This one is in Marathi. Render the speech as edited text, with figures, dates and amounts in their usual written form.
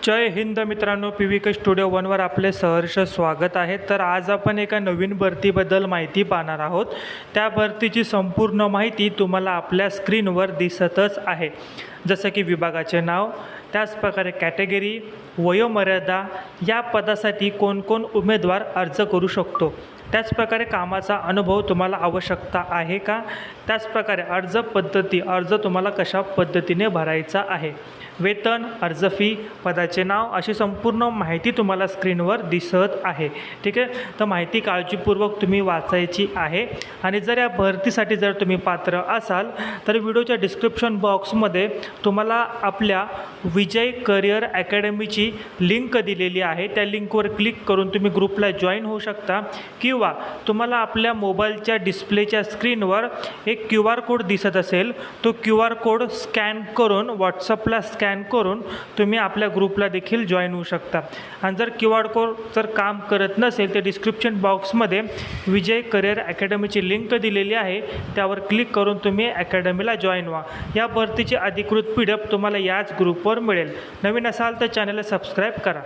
जय हिंद मित्रांनो, PVK स्टुडिओ वनवर आपले सहर्ष स्वागत आहे। तर आज आपण एका नवीन भरतीबद्दल माहिती पाहणार आहोत। त्या भरतीची संपूर्ण माहिती तुम्हाला आपल्या स्क्रीनवर दिसतच आहे, जसं की विभागाचे नाव, त्याच प्रकारे कॅटेगरी, वयोमर्यादा, या पदासाठी कोण उमेदवार अर्ज करू शकतो, त्याच प्रकारे कामाचा अनुभव तुम्हाला आवश्यकता आहे का, त्याच प्रकारे अर्ज पद्धती, अर्ज तुम्हाला कशा पद्धतीने भरायचा आहे, वेतन, अर्ज फी, पदाचे नाव, अशी संपूर्ण माहिती तुम्हाला स्क्रीनवर दिसत आहे। ठीक आहे, तर माहिती काळजीपूर्वक तुम्ही वाचायची आहे। आणि जर या भरतीसाठी जर तुम्ही पात्र असाल तर व्हिडिओच्या डिस्क्रिप्शन बॉक्समध्ये तुम्हाला आपल्या विजय करिअर अकॅडमीची लिंक दिलेली आहे। त्या लिंकवर क्लिक करून तुम्ही ग्रुपला जॉईन होऊ शकता, किंवा तुम्हाला आपल्या मोबाईलच्या डिस्प्लेच्या स्क्रीनवर एक QR कोड दिसत असेल, तो QR कोड स्कॅन करून व्हॉट्सअपला स्कॅन करून तुम्ही आपल्या ग्रुपला देखील जॉईन होऊ शकता। आणि जर QR कोड जर काम करत नसेल तर डिस्क्रिप्शन बॉक्समध्ये विजय करिअर अकॅडमीची लिंक दिलेली आहे, त्यावर क्लिक करून तुम्ही अकॅडमीला जॉईन व्हा। या भरतीची अधिकृत PDF तुम्हाला याच ग्रुपवर मिळेल। नवीन असाल तर चॅनलला सबस्क्राईब करा।